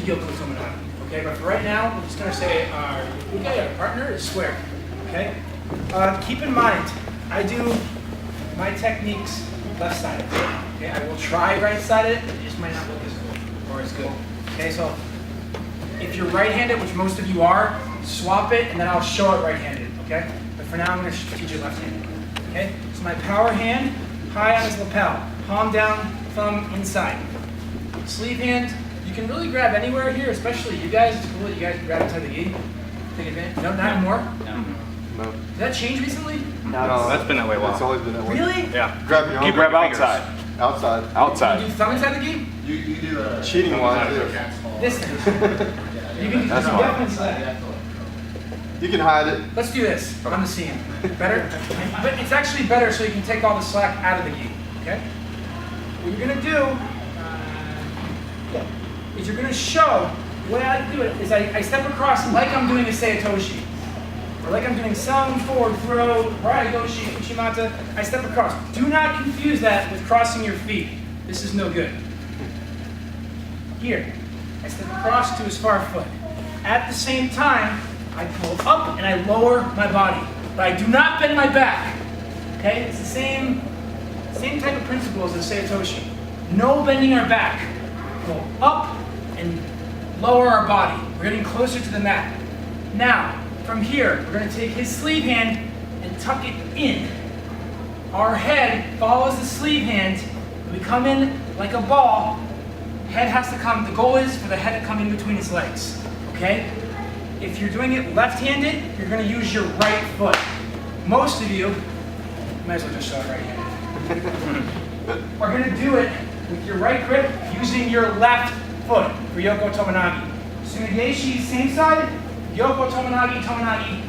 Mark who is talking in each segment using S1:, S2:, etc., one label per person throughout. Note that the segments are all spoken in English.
S1: Gyoko Tomonagi. Okay, but for right now, we're just going to say our partner is square. Okay? Keep in mind, I do my techniques left-sided. Okay, I will try right-sided, it just might not look as good or as good. Okay, so if you're right-handed, which most of you are, swap it and then I'll show it right-handed. Okay? But for now, I'm going to teach you left-handed. Okay? So my power hand, high on his lapel, palm down, thumb inside. Sleeve hand, you can really grab anywhere here, especially you guys. It's cool that you guys can grab inside the gi. Take advantage. No, not anymore?
S2: No.
S1: Did that change recently?
S2: No, that's been that way a while.
S3: It's always been that way.
S1: Really?
S2: Yeah.
S3: Grab your
S2: You
S3: own.
S2: grab outside.
S3: Outside.
S2: Outside.
S1: You do thumb inside the gi?
S3: You do cheating wise.
S1: This thing. You can
S3: That's
S1: definitely inside.
S3: You can hide it.
S1: Let's do this on the seam. Better? But it's actually better so you can take all the slack out of the gi. Okay? What you're going to do is you're going to show, the way I do it is I step across like I'm doing a Seitoshi. Or like I'm doing Sung, forward, throw, right, Goshi, Uchimata. I step across. Do not confuse that with crossing your feet. This is no good. Here, I step across to his far foot. At the same time, I pull up and I lower my body. But I do not bend my back. Okay? It's the same type of principle as the Seitoshi. No bending our back. Pull up and lower our body. We're getting closer to the mat. Now, from here, we're going to take his sleeve hand and tuck it in. Our head follows the sleeve hand. We come in like a ball. Head has to come. The goal is for the head to come in between his legs. Okay? If you're doing it left-handed, you're going to use your right foot. Most of you, might as well just show it right-handed, are going to do it with your right grip using your left foot for Yoko Tomonagi. Tsunegeshi, same side. Yoko Tomonagi, Tomonagi,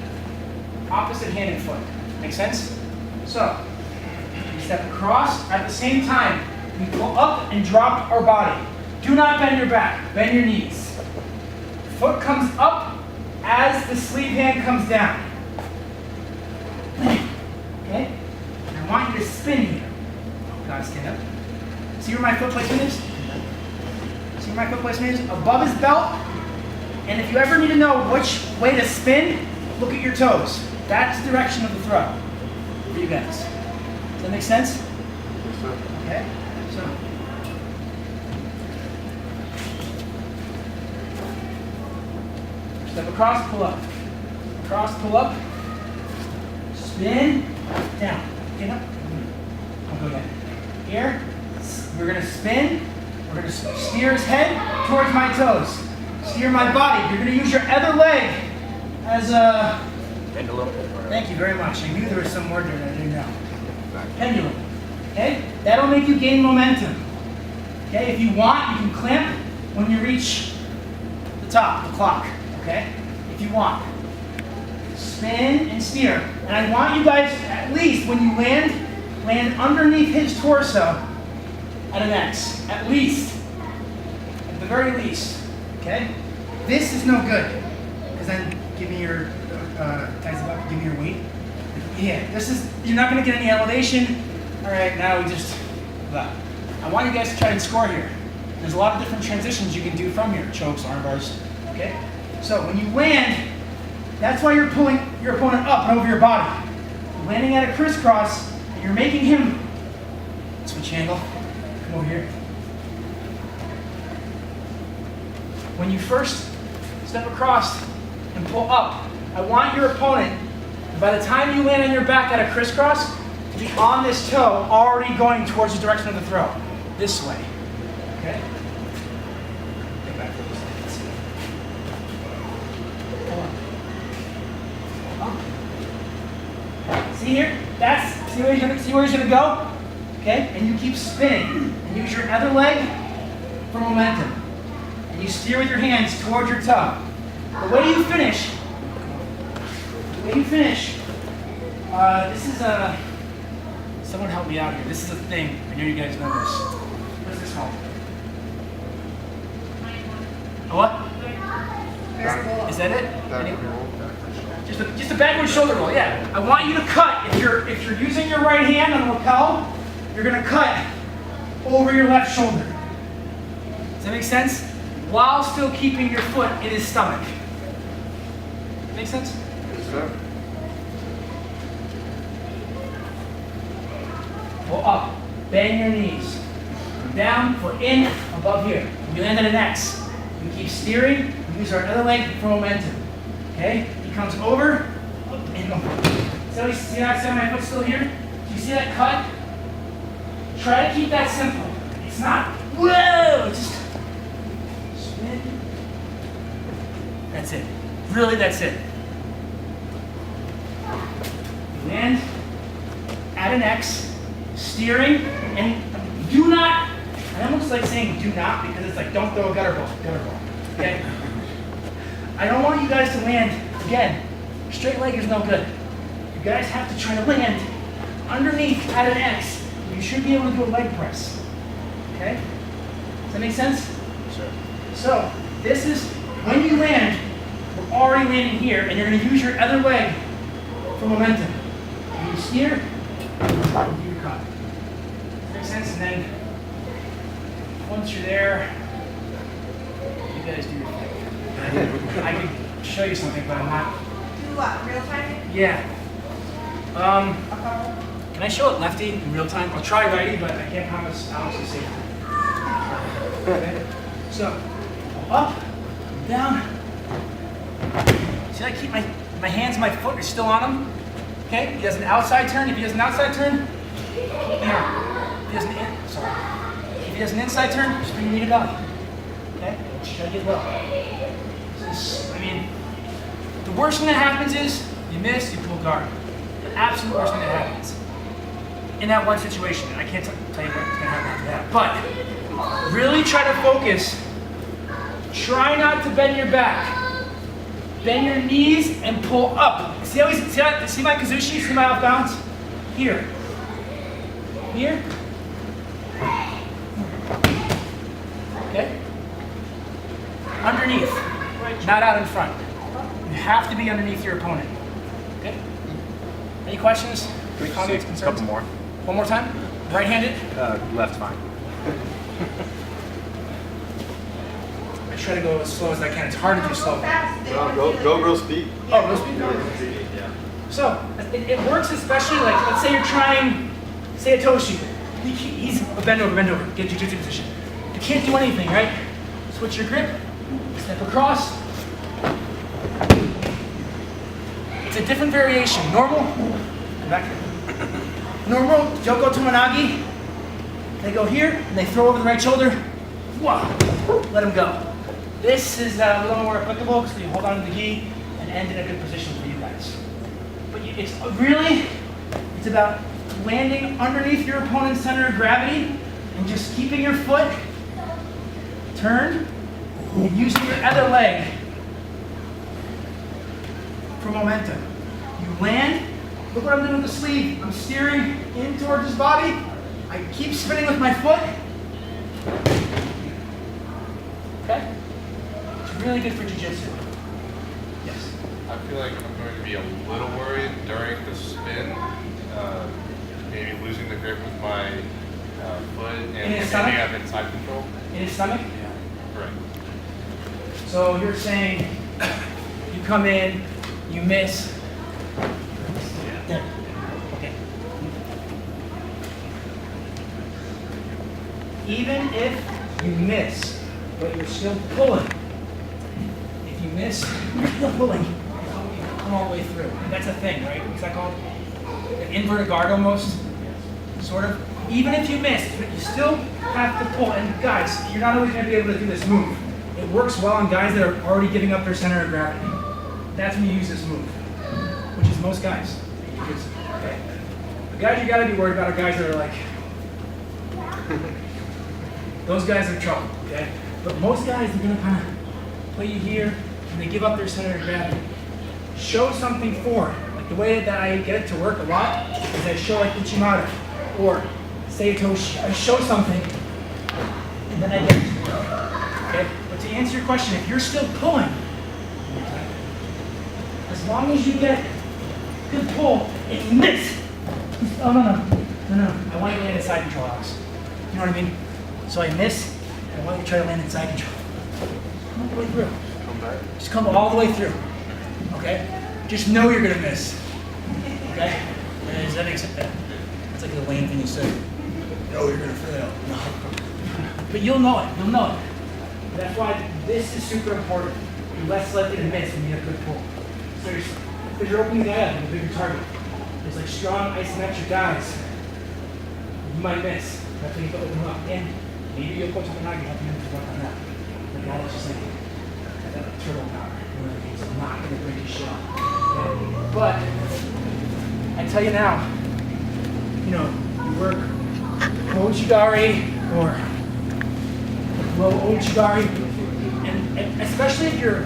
S1: opposite hand and foot. Make sense? So, we step across. At the same time, we pull up and drop our body. Do not bend your back. Bend your knees. Foot comes up as the sleeve hand comes down. Okay? And I want you to spin here. Gotta stand up. See where my foot placement is? See where my foot placement is? Above his belt. And if you ever need to know which way to spin, look at your toes. That's the direction of the throw for you guys. Does that make sense?
S3: Yes, sir.
S1: Okay. So. Step across, pull up. Across, pull up. Spin, down. Get up. I'll go again. Here, we're going to spin. We're going to steer his head towards my toes. Steer my body. You're going to use your other leg as a...
S2: Bend a little.
S1: Thank you very much. I knew there was some word there that I didn't know. Pendulum. Okay? That'll make you gain momentum. Okay? If you want, you can clamp when you reach the top, the clock. Okay? If you want. Spin and steer. And I want you guys, at least when you land underneath his torso at an X. At least. At the very least. Okay? This is no good. Because then give me your give me your weight. Yeah, this is, you're not going to get any elevation. All right, now we just, blah. I want you guys to try and score here. There's a lot of different transitions you can do from here. Chokes, arm bars, okay? So when you land, that's why you're pulling your opponent up and over your body. You're landing at a crisscross, and you're making him switch angle. Come over here. When you first step across and pull up, I want your opponent, by the time you land on your back at a crisscross, to be on this toe, already going towards the direction of the throw. This way. Okay? Get back for this. Hold on. See here? See where he's gonna go? Okay? And you keep spinning. And use your other leg for momentum. And you steer with your hands towards your toe. The way you finish, this is a, someone help me out here. This is a thing. I know you guys know this. What is this called? A what? Is that it? Just a backward shoulder roll, yeah. I want you to cut. If you're using your right hand on the lapel, you're gonna cut over your left shoulder. Does that make sense? while still keeping your foot in his stomach. Make sense?
S3: Yes, sir.
S1: Pull up, bend your knees. Down, foot in, above here. You land at an X. You keep steering, we use our other leg for momentum. Okay? He comes over, up and over. So you see that my foot still here? Do you see that cut? Try to keep that simple. It's not, whoa, it's just spin. That's it. Really, that's it. You land at an X, steering, and do not, I almost like saying do not because it's like don't throw a gutter ball, okay? I don't want you guys to land, again, straight leg is no good. You guys have to try to land underneath at an X. You should be able to do a leg press, okay? Does that make sense?
S2: Sure.
S1: So, this is, when you land, we're already landing here, and you're gonna use your other leg for momentum. You steer, you cut. Makes sense? And then, once you're there, you guys do your thing. I can show you something, but I'm not.
S4: Do what? Real time?
S1: Yeah. Can I show it lefty in real time? I'll try righty, but I can't promise Alex is safe. Okay. So, up, down. See, I keep my hands and my foot are still on him. Okay? He does an outside turn. If he does an outside turn, keep me on. If he does if he does an inside turn, just bring your knee to belly. Okay? Just try to get low. I mean, the worst thing that happens is you miss, you pull guard. The absolute worst thing that happens in that one situation. I can't tell you what's going to happen after that. But really try to focus. Try not to bend your back. Bend your knees and pull up. See how see my kazushi? See my off balance? Here. Here. Okay? Underneath. Not out in front. You have to be underneath your opponent. Okay? Any questions? Comments, concerns?
S2: A couple more.
S1: One more time. Right-handed.
S2: Left fine.
S1: I try to go as slow as I can. It's hard to do slow.
S3: Go real speed.
S1: Oh, real speed?
S3: Yeah.
S1: So, it works especially like, let's say you're trying, say a toe shoot. He's a bend over, get jiu-jitsu position. You can't do anything, right? Switch your grip, step across. It's a different variation. Normal, come back here. Normal, Joko Tomonagi. They go here, and they throw over the right shoulder. Wow, let them go. This is a little more applicable because you hold on to the gi and end in a good position for you guys. But it's about landing underneath your opponent's center of gravity and just keeping your foot turned and using your other leg for momentum. You land, look what I'm doing with the sleeve. I'm steering in towards his body. I keep spinning with my foot. Okay? It's really good for jiu-jitsu. Yes?
S5: I feel like I'm going to be a little worried during the spin, maybe losing the grip with my foot and
S1: his
S5: maybe
S1: stomach?
S5: I'm inside control.
S1: In his stomach?
S5: Correct.
S1: So you're saying you come in, you miss. There. Okay. Even if you miss, but you're still pulling. If you miss, you're still pulling. Come all the way through. That's a thing, right? What's that called? An inverted guard almost? Sort of. Even if you miss, you still have to pull. And guys, you're not always going to be able to do this move. It works well on guys that are already giving up their center of gravity. That's when you use this move, which is most guys. Okay. The guys you got to be worried about are guys that are like, those guys are in trouble, okay? But most guys are going to kind of play you here, and they give up their center of gravity. Show something for it. Like the way that I get it to work a lot is I show like Uchimata or Seitoshi. I show something, and then I get it to work. Okay? But to answer your question, if you're still pulling, as long as you get good pull and miss. Oh, no. I want you to land inside control, Alex. You know what I mean? So I miss, and I want you to try to land inside control. Come all the way through.
S3: Come back.
S1: Just come all the way through. Okay? Just know you're gonna miss. Okay? Does that make sense? That's like the lame thing you say. No, you're gonna fail. No. But you'll know it. You'll know it. That's why this is super important. You're less likely to miss when you have good pull. Seriously. Because you're opening that up with a bigger target. There's like strong isometric guys. You might miss. That's when you have to open them up. And maybe you'll put something out and help you to work on that. The guy that's just like that turtle power. Where he's not gonna break his shell. Okay? But I tell you now, you know, you work Ochigari or low Ochigari, and especially if you're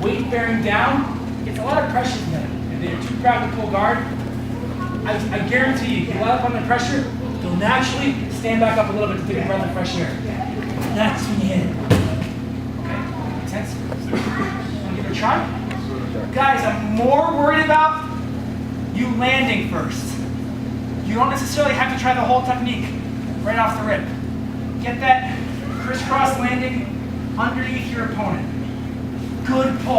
S1: weight bearing down, it's a lot of pressure in them. If they're too proud to pull guard, I guarantee you, if you let up on the pressure, you'll naturally stand back up a little bit to take a breath of fresh air. That's when you hit it. Okay? Make sense? Want to give it a try? Guys, I'm more worried about you landing first. You don't necessarily have to try the whole technique right off the rip. Get that crisscross landing underneath your opponent. Good pull.